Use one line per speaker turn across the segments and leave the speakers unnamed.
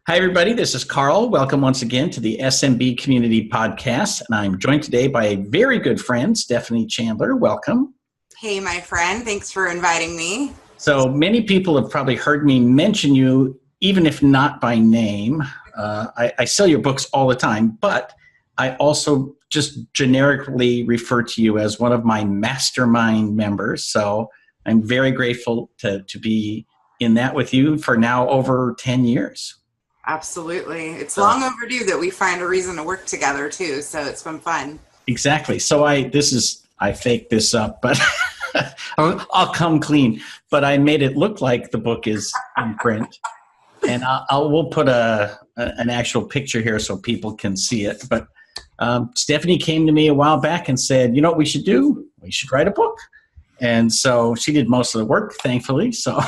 Hi, everybody. This is Carl. Welcome once again to the SMB Community Podcast. And I'm joined today by a very good friend, Stephanie Chandler. Welcome.
Hey, my friend. Thanks for inviting me.
So many people have probably heard me mention you, even if not by name. I sell your books all the time, but I also just generically refer to you as one of my mastermind members. So I'm very grateful to be in that with you for now over 10 years.
Absolutely. It's long overdue that we find a reason to work together too. So it's been fun.
Exactly. So I faked this up, but I'll come clean. But I made it look like the book is in print, and we'll put an actual picture here so people can see it. But Stephanie came to me a while back and said, "You know what we should do? We should write a book." And so she did most of the work, thankfully. So.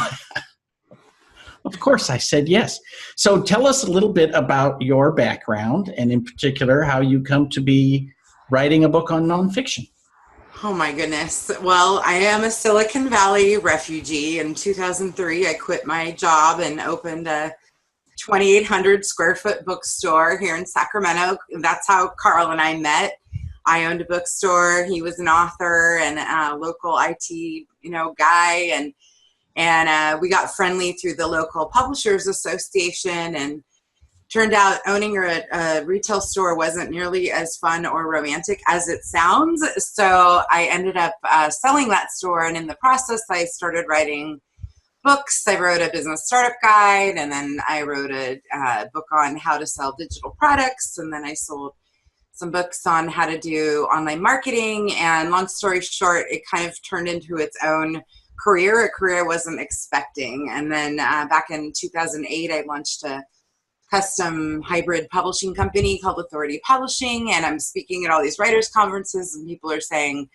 Of course, I said yes. So tell us a little bit about your background and in particular how you come to be writing a book on nonfiction.
Oh my goodness. Well, I am a Silicon Valley refugee. In 2003, I quit my job and opened a 2,800 square foot bookstore here in Sacramento. That's how Carl and I met. I owned a bookstore. He was an author and a local IT, guy. And we got friendly through the local Publishers Association, and turned out owning a retail store wasn't nearly as fun or romantic as it sounds. So I ended up selling that store, and in the process, I started writing books. I wrote a business startup guide, and then I wrote a book on how to sell digital products, and then I sold some books on how to do online marketing. And long story short, it kind of turned into its own a career I wasn't expecting. And then back in 2008, I launched a custom hybrid publishing company called Authority Publishing. And I'm speaking at all these writers' conferences, and people are saying,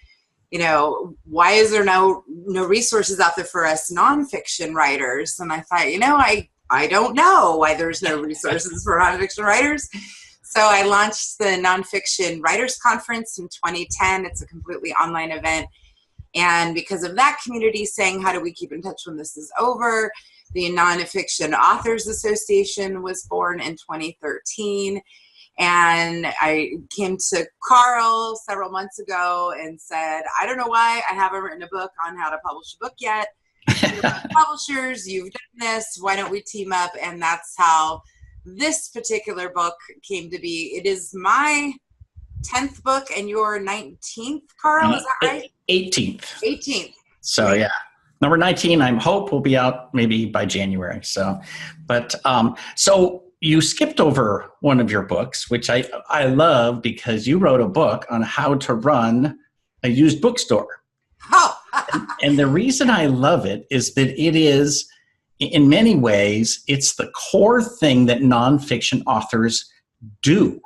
why is there no resources out there for us nonfiction writers? And I thought, I don't know why there's no resources for nonfiction writers. So I launched the Nonfiction Writers Conference in 2010. It's a completely online event. And because of that community saying, how do we keep in touch when this is over? The Nonfiction Authors Association was born in 2013. And I came to Carl several months ago and said, I don't know why I haven't written a book on how to publish a book yet. Publishers, you've done this. Why don't we team up? And that's how this particular book came to be. It is my 10th book and your 19th, Carl, is that right?
18th. So yeah, number 19, I hope will be out maybe by January. So you skipped over one of your books, which I love, because you wrote a book on how to run a used bookstore.
Oh.
And the reason I love it is that it is, in many ways, it's the core thing that nonfiction authors do.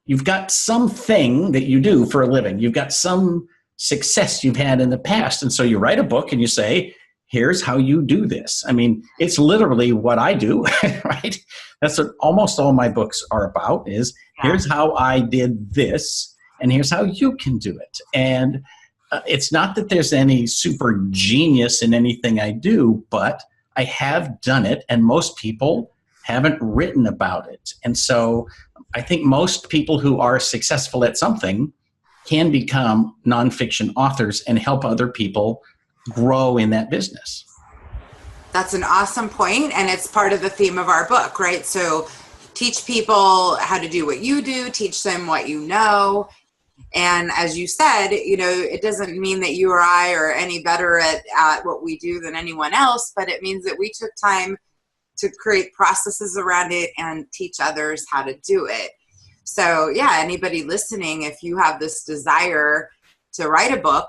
You've got something that you do for a living. You've got some success you've had in the past. And so you write a book and you say, here's how you do this. I mean, it's literally what I do, right? That's what almost all my books are about, is here's how I did this, and here's how you can do it. And it's not that there's any super genius in anything I do, but I have done it, and most people haven't written about it. And so I think most people who are successful at something can become nonfiction authors and help other people grow in that business.
That's an awesome point, and it's part of the theme of our book, right? So teach people how to do what you do, teach them what you know. And as you said, it doesn't mean that you or I are any better at what we do than anyone else, but it means that we took time to create processes around it and teach others how to do it. So yeah, anybody listening, if you have this desire to write a book,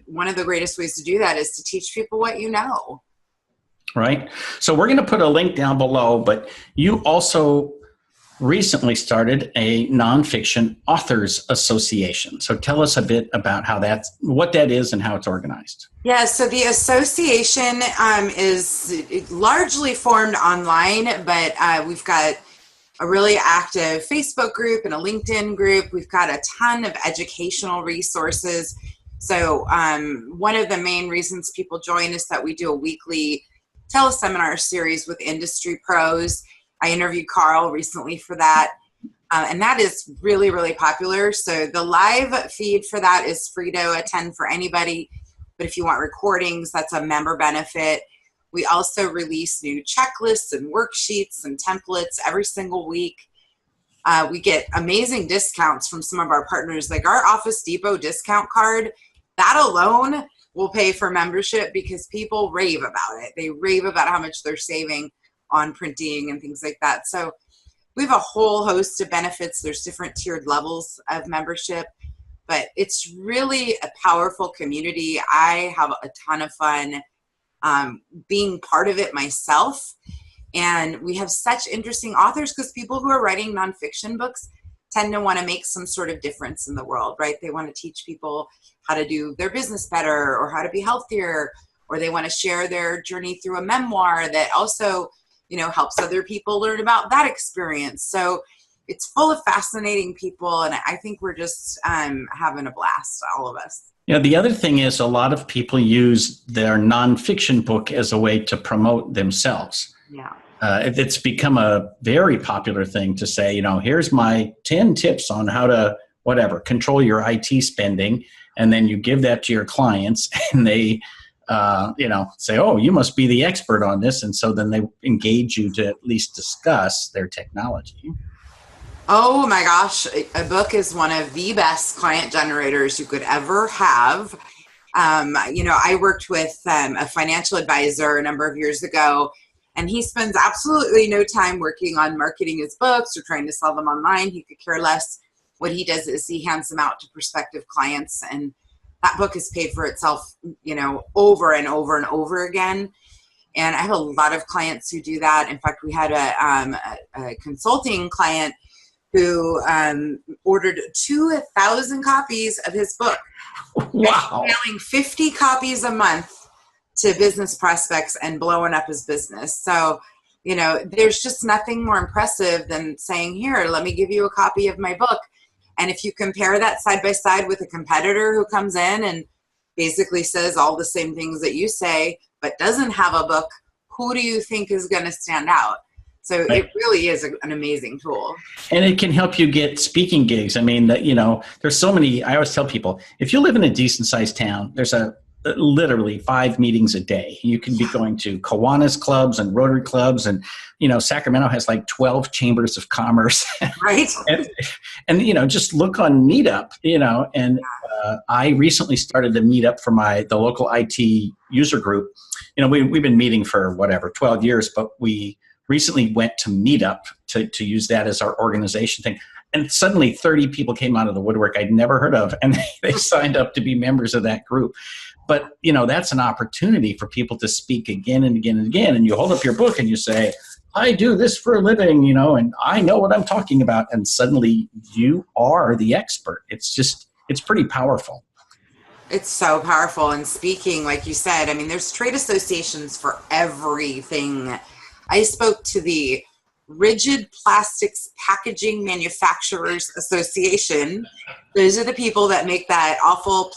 one of the greatest ways to do that is to teach people what you know.
Right. So we're going to put a link down below, but you also recently started a Nonfiction Authors Association. So tell us a bit about what that is and how it's organized.
Yeah, so the association is largely formed online, but we've got a really active Facebook group and a LinkedIn group. We've got a ton of educational resources. So one of the main reasons people join is that we do a weekly teleseminar series with industry pros. I interviewed Carl recently for that. And that is really, really popular. So the live feed for that is free to attend for anybody. But if you want recordings, that's a member benefit. We also release new checklists and worksheets and templates every single week. We get amazing discounts from some of our partners, like our Office Depot discount card. That alone will pay for membership because people rave about it. They rave about how much they're saving on printing and things like that. So we have a whole host of benefits. There's different tiered levels of membership, but it's really a powerful community. I have a ton of fun being part of it myself. And we have such interesting authors because people who are writing nonfiction books tend to want to make some sort of difference in the world, right? They want to teach people how to do their business better or how to be healthier, or they want to share their journey through a memoir that also, helps other people learn about that experience. So it's full of fascinating people, and I think we're just having a blast, all of us.
The other thing is a lot of people use their nonfiction book as a way to promote themselves.
Yeah.
It's become a very popular thing to say, here's my 10 tips on how to, control your IT spending. And then you give that to your clients and they, say, oh, you must be the expert on this. And so then they engage you to at least discuss their technology.
Oh my gosh, a book is one of the best client generators you could ever have. I worked with a financial advisor a number of years ago, and he spends absolutely no time working on marketing his books or trying to sell them online. He could care less. What he does is he hands them out to prospective clients, and that book has paid for itself, over and over and over again. And I have a lot of clients who do that. In fact, we had a consulting client who ordered 2,000 copies of his book.
Wow.
Mailing 50 copies a month to business prospects and blowing up his business. So, there's just nothing more impressive than saying, here, let me give you a copy of my book. And if you compare that side by side with a competitor who comes in and basically says all the same things that you say, but doesn't have a book, who do you think is going to stand out? So It really is an amazing tool.
And it can help you get speaking gigs. I mean, there's so many. I always tell people, if you live in a decent sized town, there's literally 5 meetings a day. You can be going to Kiwanis clubs and Rotary clubs, and Sacramento has like 12 chambers of commerce.
Right.
and just look on Meetup. And I recently started a meetup for the local IT user group. We've been meeting for 12 years, but we recently went to Meetup to use that as our organization thing. And suddenly 30 people came out of the woodwork I'd never heard of, and they signed up to be members of that group. But, that's an opportunity for people to speak again and again and again. And you hold up your book and you say, I do this for a living, and I know what I'm talking about. And suddenly you are the expert. It's pretty powerful.
It's so powerful. And speaking, like you said, there's trade associations for everything. I spoke to the Rigid Plastics Packaging Manufacturers Association. Those are the people that make that awful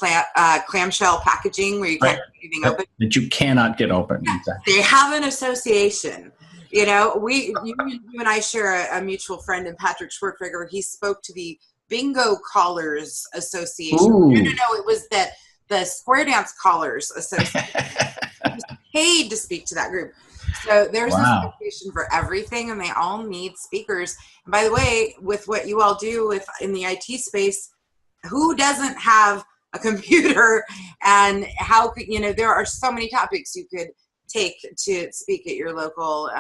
clamshell packaging where you can't get anything open.
That you cannot get open. Exactly.
They have an association. You and I share a mutual friend in Patrick Schwertfeger. He spoke to the Bingo Callers Association.
Ooh.
No, it was the Square Dance Callers Association. He was paid to speak to that group. So there's an association for everything, and they all need speakers. And by the way, with what you all do in the IT space, who doesn't have a computer? And how could there are so many topics you could take to speak at your local,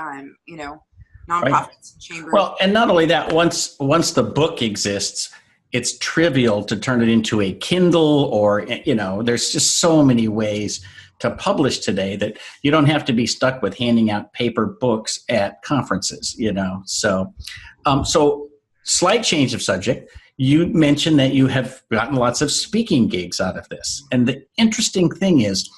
nonprofits, chambers.
Well, and not only that, once the book exists, it's trivial to turn it into a Kindle or there's just so many ways to publish today that you don't have to be stuck with handing out paper books at conferences, So slight change of subject. You mentioned that you have gotten lots of speaking gigs out of this. And the interesting thing is,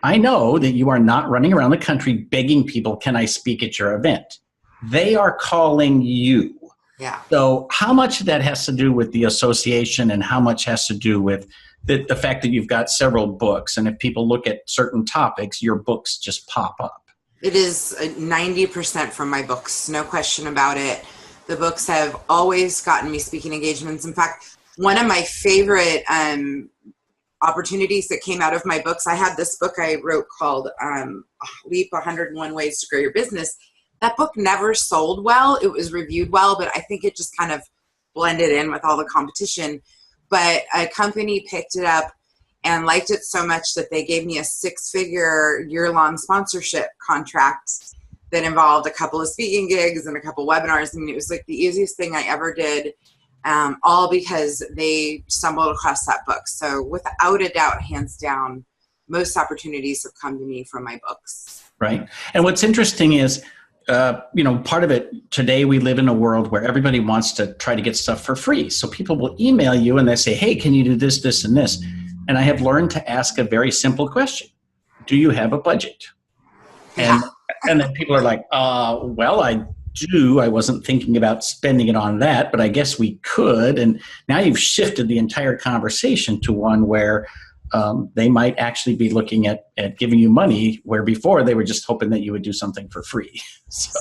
I know that you are not running around the country begging people, can I speak at your event? They are calling you.
Yeah.
So how much of that has to do with the association and how much has to do with the fact that you've got several books, and if people look at certain topics, your books just pop up?
It is 90% from my books, no question about it. The books have always gotten me speaking engagements. In fact, one of my favorite opportunities that came out of my books, I had this book I wrote called Leap 101 Ways to Grow Your Business. That book never sold well. It was reviewed well, but I think it just kind of blended in with all the competition. But a company picked it up and liked it so much that they gave me a 6-figure year-long sponsorship contract that involved a couple of speaking gigs and a couple webinars. I mean, it was like the easiest thing I ever did, all because they stumbled across that book. So without a doubt, hands down, most opportunities have come to me from my books.
Right. And what's interesting is, part of it, today we live in a world where everybody wants to try to get stuff for free. So people will email you and they say, hey, can you do this, this, and this? And I have learned to ask a very simple question. Do you have a budget? And then people are like, well, I do. I wasn't thinking about spending it on that, but I guess we could. And now you've shifted the entire conversation to one where they might actually be looking at giving you money, where before they were just hoping that you would do something for free. So.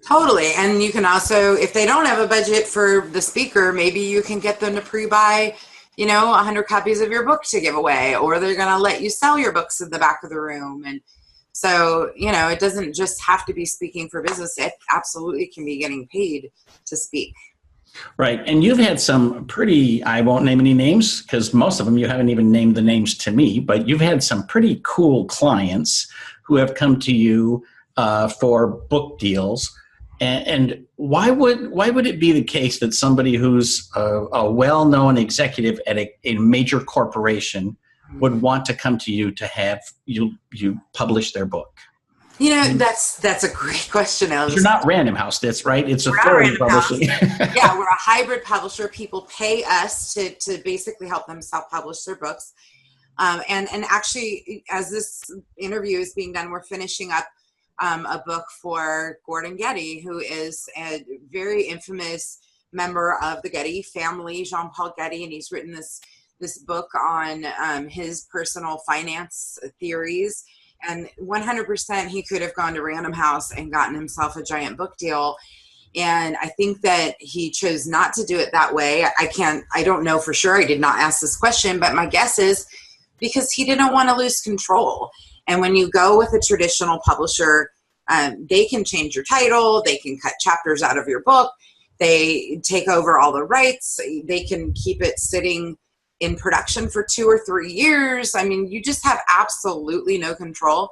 Totally. And you can also, if they don't have a budget for the speaker, maybe you can get them to pre-buy 100 copies of your book to give away, or they're going to let you sell your books in the back of the room. And so, it doesn't just have to be speaking for business. It absolutely can be getting paid to speak.
Right. And you've had some pretty, I won't name any names because most of them you haven't even named the names to me, but you've had some pretty cool clients who have come to you for book deals. And why would it be the case that somebody who's a well-known executive at a major corporation would want to come to you to have you publish their book?
That's a great question.
You're not Random House, that's right. It's authority publishing.
Yeah, we're a hybrid publisher. People pay us to basically help them self-publish their books. And actually, as this interview is being done, we're finishing up a book for Gordon Getty, who is a very infamous member of the Getty family, Jean-Paul Getty, and he's written this book on his personal finance theories. And 100% he could have gone to Random House and gotten himself a giant book deal. And I think that he chose not to do it that way. I don't know for sure. I did not ask this question, but my guess is because he didn't want to lose control. And when you go with a traditional publisher, they can change your title, they can cut chapters out of your book, they take over all the rights, they can keep it sitting in production for 2 or 3 years. I mean, you just have absolutely no control.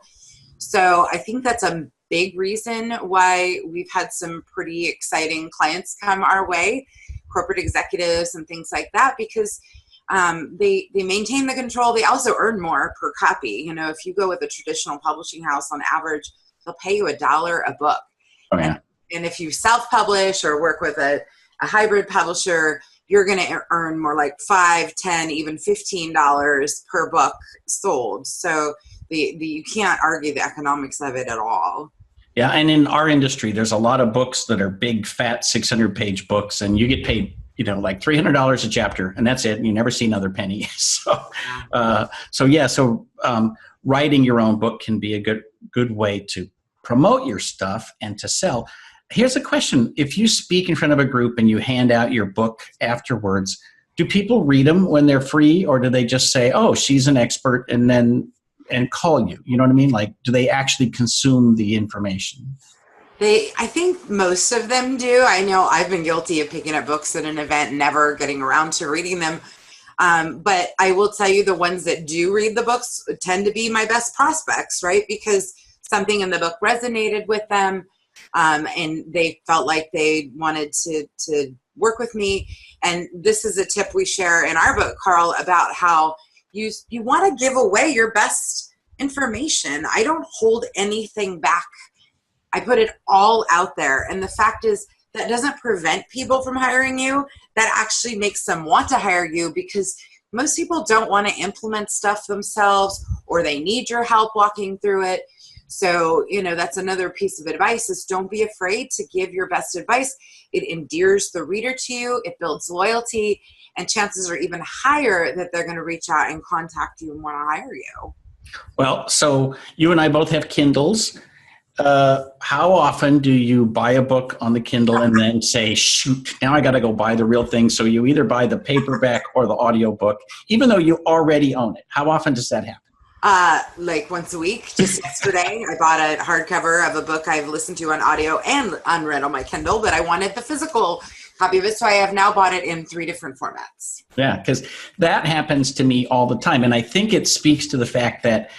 So I think that's a big reason why we've had some pretty exciting clients come our way, corporate executives and things like that, because they maintain the control. They also earn more per copy. If you go with a traditional publishing house, on average, they'll pay you $1 a book.
Oh, yeah.
And if you self-publish or work with a hybrid publisher, you're going to earn more like $5, $10, even $15 per book sold. So you can't argue the economics of it at all.
Yeah, and in our industry, there's a lot of books that are big, fat, 600-page books, and you get paid like $300 a chapter, and that's it. And you never see another penny. So writing your own book can be a good way to promote your stuff and to sell. Here's a question. If you speak in front of a group and you hand out your book afterwards, do people read them when they're free, or do they just say, oh, she's an expert, and call you? You know what I mean? Like, do they actually consume the information?
I think most of them do. I know I've been guilty of picking up books at an event and never getting around to reading them. But I will tell you, the ones that do read the books tend to be my best prospects, right? Because something in the book resonated with them, and they felt like they wanted to work with me. And this is a tip we share in our book, Carl, about how you want to give away your best information. I don't hold anything back. I put it all out there. And the fact is, that doesn't prevent people from hiring you. That actually makes them want to hire you, because most people don't want to implement stuff themselves, or they need your help walking through it. So, that's another piece of advice, is don't be afraid to give your best advice. It endears the reader to you. It builds loyalty, and chances are even higher that they're going to reach out and contact you and want to hire you.
Well, so you and I both have Kindles. How often do you buy a book on the Kindle and then say, shoot, now I got to go buy the real thing? So you either buy the paperback or the audiobook, even though you already own it. How often does that happen?
Like once a week. Just yesterday, I bought a hardcover of a book I've listened to on audio and unread on my Kindle, but I wanted the physical copy of it, so I have now bought it in 3 different formats.
Yeah, because that happens to me all the time. And I think it speaks to the fact that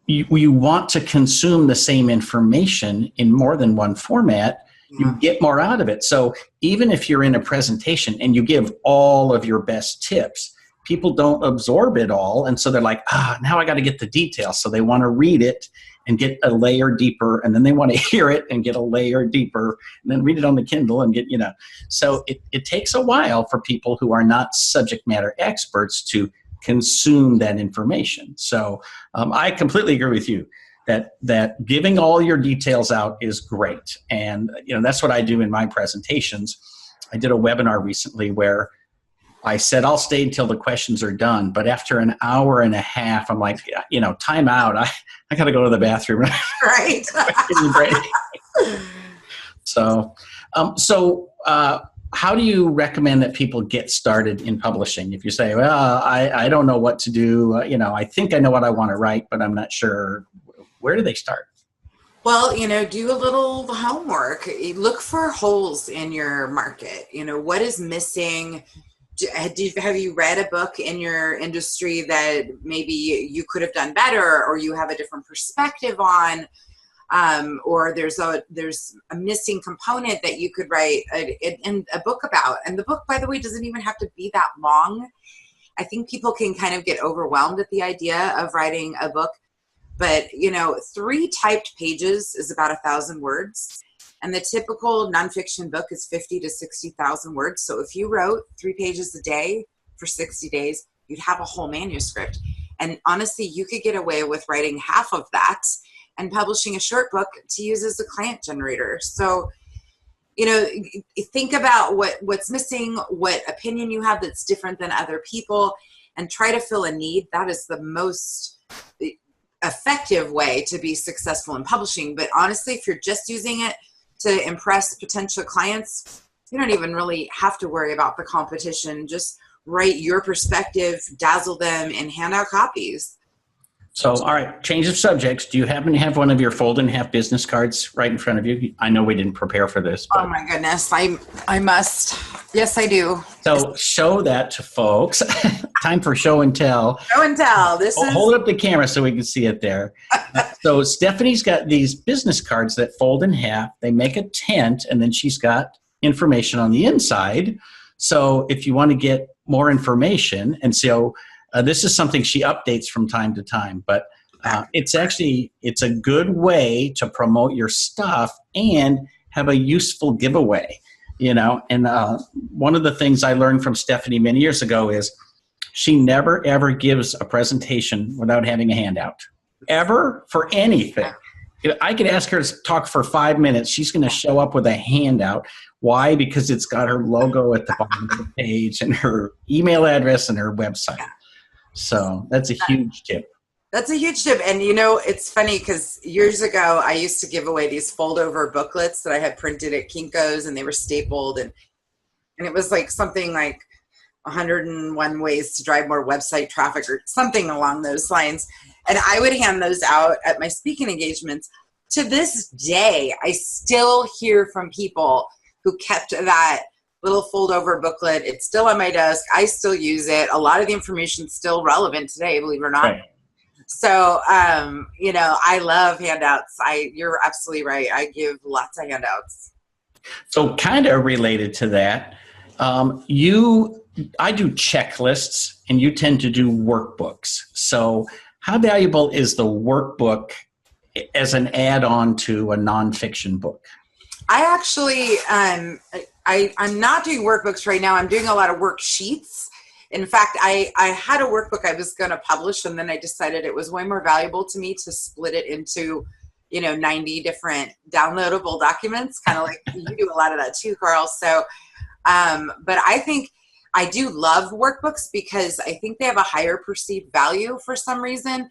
you want to consume the same information in more than one format, you get more out of it. So even if you're in a presentation and you give all of your best tips, people don't absorb it all. And so they're like, now I got to get the details. So they want to read it and get a layer deeper. And then they want to hear it and get a layer deeper and then read it on the Kindle and get, So it takes a while for people who are not subject matter experts to consume that information. So I completely agree with you that giving all your details out is great. And that's what I do in my presentations. I did a webinar recently where I said I'll stay until the questions are done, but after an hour and a half, I'm like, time out. I got to go to the bathroom.
Right.
So how do you recommend that people get started in publishing? If you say, well, I don't know what to do, I think I know what I want to write, but I'm not sure, where do they start?
Well, do a little homework. Look for holes in your market. What is missing? Have you read a book in your industry that maybe you could have done better, or you have a different perspective on? Or there's a missing component that you could write a book about. And the book, by the way, doesn't even have to be that long. I think people can kind of get overwhelmed at the idea of writing a book. But, 3 typed pages is about 1,000 words. And the typical nonfiction book is 50 to 60,000 words. So if you wrote 3 pages a day for 60 days, you'd have a whole manuscript. And honestly, you could get away with writing half of that and publishing a short book to use as a client generator. So, think about what's missing, what opinion you have that's different than other people, and try to fill a need. That is the most effective way to be successful in publishing. But honestly, if you're just using it to impress potential clients, you don't even really have to worry about the competition. Just write your perspective, dazzle them, and hand out copies.
So, all right, change of subjects. Do you happen to have one of your fold in half business cards right in front of you? I know we didn't prepare for this. But...
Oh my goodness, I must. Yes, I do.
So show that to folks. Time for show and tell.
Show and tell.
Hold up the camera so we can see it there. So Stephanie's got these business cards that fold in half. They make a tent, and then she's got information on the inside. So if you want to get more information, and so this is something she updates from time to time, but it's a good way to promote your stuff and have a useful giveaway, And one of the things I learned from Stephanie many years ago is she never, ever gives a presentation without having a handout, ever, for anything. I could ask her to talk for 5 minutes. She's going to show up with a handout. Why? Because it's got her logo at the bottom of the page and her email address and her website. So that's a huge tip.
That's a huge tip. And, it's funny because years ago, I used to give away these fold-over booklets that I had printed at Kinko's, and they were stapled. And it was like something like 101 ways to drive more website traffic or something along those lines. And I would hand those out at my speaking engagements. To this day, I still hear from people who kept that little fold-over booklet. It's still on my desk. I still use it. A lot of the information is still relevant today, believe it or not. Right. So, I love handouts. You're absolutely right. I give lots of handouts.
So kind of related to that, I do checklists, and you tend to do workbooks. So how valuable is the workbook as an add-on to a nonfiction book?
I actually, I'm not doing workbooks right now. I'm doing a lot of worksheets. In fact, I had a workbook I was going to publish, and then I decided it was way more valuable to me to split it into, 90 different downloadable documents, kind of like you do a lot of that too, Carl. So, but I think I do love workbooks because I think they have a higher perceived value for some reason.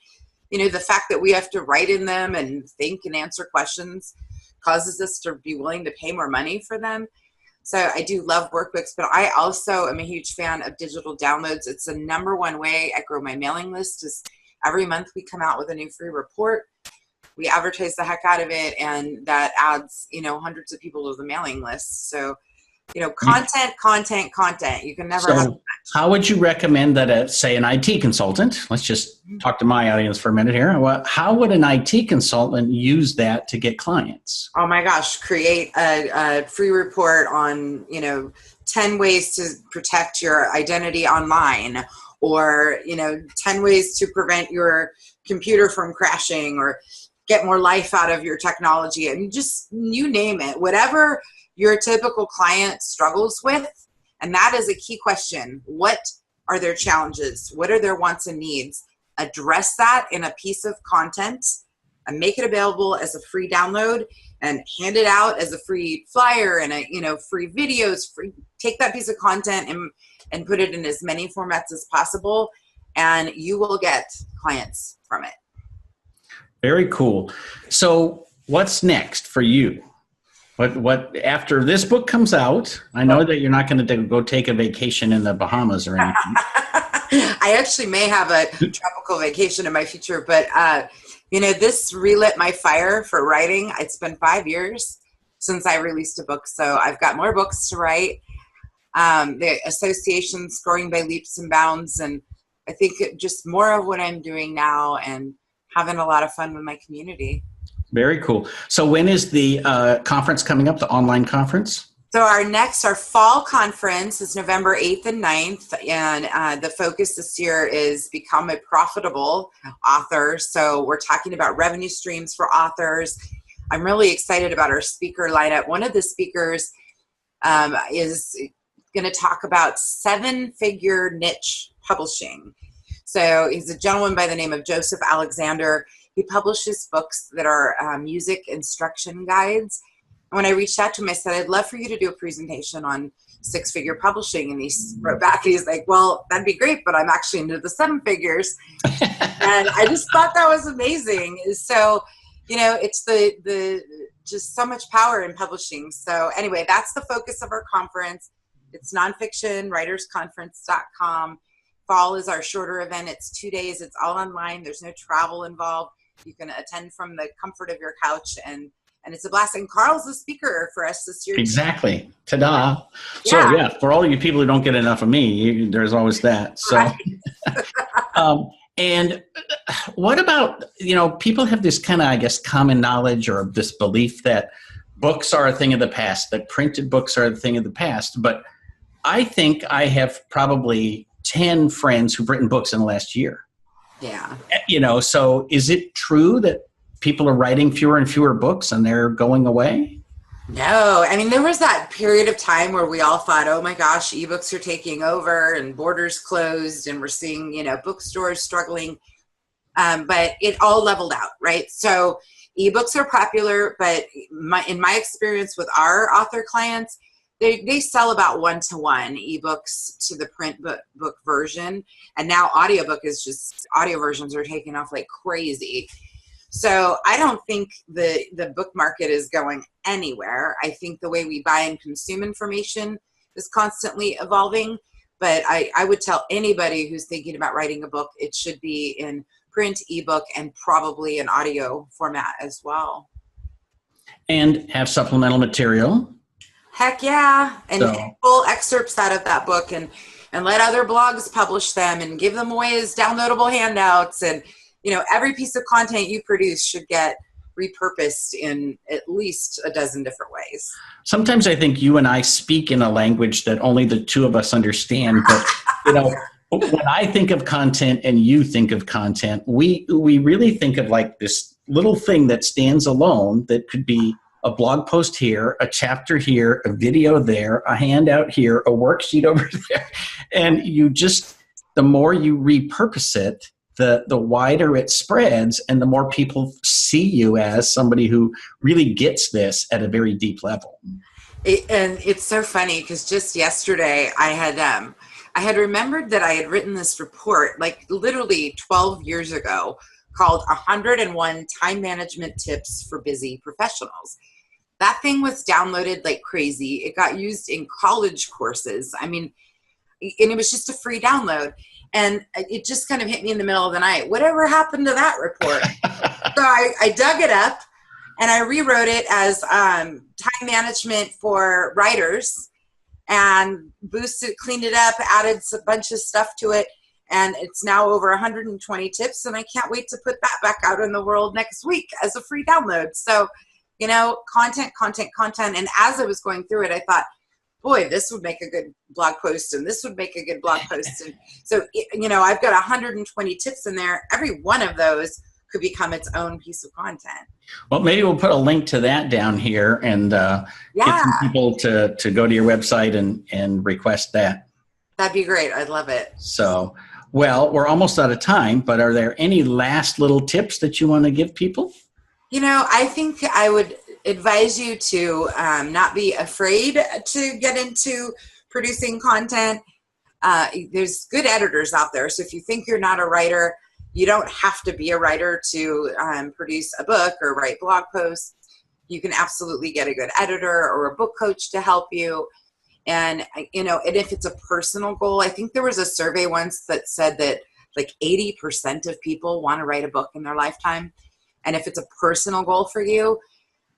the fact that we have to write in them and think and answer questions causes us to be willing to pay more money for them. So I do love workbooks, but I also am a huge fan of digital downloads. It's the number one way I grow my mailing list. Is every month we come out with a new free report. We advertise the heck out of it, and that adds, hundreds of people to the mailing list. So, content. You can never have much.
How would you recommend that, say, an IT consultant, let's just talk to my audience for a minute here. How would an IT consultant use that to get clients?
Oh my gosh, create a free report on, 10 ways to protect your identity online, or, 10 ways to prevent your computer from crashing, or get more life out of your technology. And just, you name it, whatever your typical client struggles with. And that is a key question. What are their challenges? What are their wants and needs? Address that in a piece of content and make it available as a free download, and hand it out as a free flyer and free videos. Take that piece of content and put it in as many formats as possible, and you will get clients from it.
Very cool. So what's next for you? What after this book comes out? I know that you're not going to go take a vacation in the Bahamas or anything.
I actually may have a tropical vacation in my future, but this relit my fire for writing. It's been 5 years since I released a book, so I've got more books to write. The association's growing by leaps and bounds, and I think just more of what I'm doing now and having a lot of fun with my community.
Very cool. So when is the conference coming up, the online conference?
So our fall conference is November 8th and 9th, and the focus this year is become a profitable author. So we're talking about revenue streams for authors. I'm really excited about our speaker lineup. One of the speakers is going to talk about 7-figure niche publishing. So he's a gentleman by the name of Joseph Alexander. He publishes books that are music instruction guides. And when I reached out to him, I said, I'd love for you to do a presentation on 6-figure publishing. And he wrote back, he's like, well, that'd be great, but I'm actually into the 7 figures. And I just thought that was amazing. So, it's the just so much power in publishing. So anyway, that's the focus of our conference. It's nonfiction, writersconference.com. Fall is our shorter event. It's 2 days. It's all online. There's no travel involved. You can attend from the comfort of your couch, and it's a blast. And Carl's the speaker for us this year.
Exactly. Ta-da. So yeah, for all of you people who don't get enough of me, there's always that. So, right. And what about, people have this kind of, I guess, common knowledge or this belief that books are a thing of the past, that printed books are a thing of the past. But I think I have probably 10 friends who've written books in the last year.
Yeah.
So is it true that people are writing fewer and fewer books and they're going away?
No. I mean, there was that period of time where we all thought, oh my gosh, ebooks are taking over and borders closed and we're seeing, bookstores struggling. But it all leveled out, right? So ebooks are popular, but in my experience with our author clients, they sell about 1-to-1 ebooks to the print book version. And now audio versions are taking off like crazy. So I don't think the book market is going anywhere. I think the way we buy and consume information is constantly evolving. But I would tell anybody who's thinking about writing a book, it should be in print, ebook, and probably an audio format as well. And
have supplemental material.
Heck yeah. And pull excerpts out of that book and let other blogs publish them and give them away as downloadable handouts. And, every piece of content you produce should get repurposed in at least a dozen different ways.
Sometimes I think you and I speak in a language that only the two of us understand. But, when I think of content and you think of content, we really think of like this little thing that stands alone that could be a blog post here, a chapter here, a video there, a handout here, a worksheet over there. And the more you repurpose it, the wider it spreads and the more people see you as somebody who really gets this at a very deep level.
And it's so funny because just yesterday I had remembered that I had written this report like literally 12 years ago called 101 Time Management Tips for Busy Professionals. That thing was downloaded like crazy. It got used in college courses. I mean, and it was just a free download. And it just kind of hit me in the middle of the night. Whatever happened to that report? So I dug it up and I rewrote it as time management for writers, and boosted, cleaned it up, added a bunch of stuff to it. And it's now over 120 tips. And I can't wait to put that back out in the world next week as a free download. So, you know, content. And as I was going through it, I thought, boy, this would make a good blog post, and this would make a good blog post. And so, you know, I've got 120 tips in there. Every one of those could become its own piece of content.
Well, maybe we'll put a link to that down here and get some people to go to your website and request that.
That'd be great. I'd love it.
So, well, we're almost out of time, but are there any last little tips that you want to give people?
You know, I think I would advise you to not be afraid to get into producing content. There's good editors out there. So if you think you're not a writer, you don't have to be a writer to produce a book or write blog posts. You can absolutely get a good editor or a book coach to help you. And, you know, and if it's a personal goal, I think there was a survey once that said that like 80% of people want to write a book in their lifetime. And if it's a personal goal for you,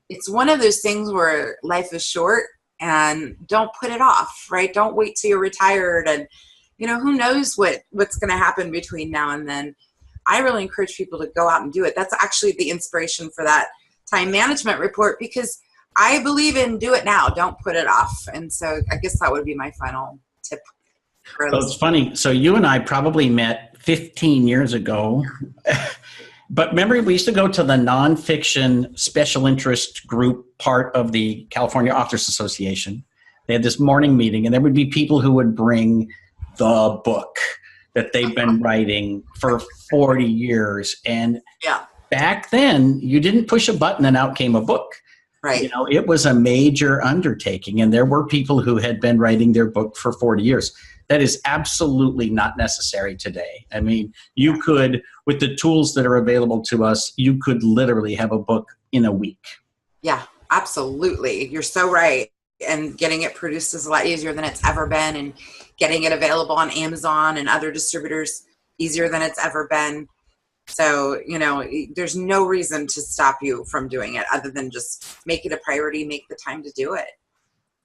it's one of those things where life is short, and don't put it off, right? Don't wait till you're retired. And, you know, who knows what's going to happen between now and then. I really encourage people to go out and do it. That's actually the inspiration for that time management report, because I believe in do it now, don't put it off. And so I guess that would be my final tip.
Well, it's funny. So you and I probably met 15 years ago. But remember, we used to go to the nonfiction special interest group part of the California Authors Association. They had this morning meeting, and there would be people who would bring the book that they've been writing for 40 years. And back then, you didn't push a button and out came a book.
Right.
You know, it was a major undertaking, and there were people who had been writing their book for 40 years. That is absolutely not necessary today. I mean, you could, with the tools that are available to us, you could literally have a book in a week.
Yeah, absolutely. You're so right. And getting it produced is a lot easier than it's ever been. And getting it available on Amazon and other distributors easier than it's ever been. So, you know, there's no reason to stop you from doing it other than just make it a priority, make the time to do it.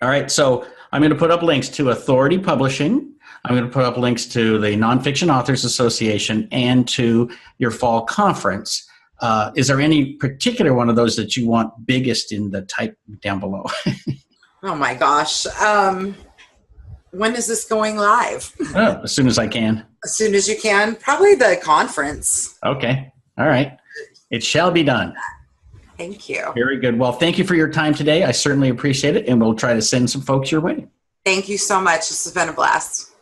All right, so I'm going to put up links to Authority Publishing. I'm going to put up links to the Nonfiction Authors Association and to your fall conference. Is there any particular one of those that you want biggest in the type down below?
Oh my gosh. When is this going live?
Oh, as soon as I can.
As soon as you can. Probably the conference.
Okay. All right. It shall be done.
Thank you.
Very good. Well, thank you for your time today. I certainly appreciate it, and we'll try to send some folks your way.
Thank you so much. This has been a blast.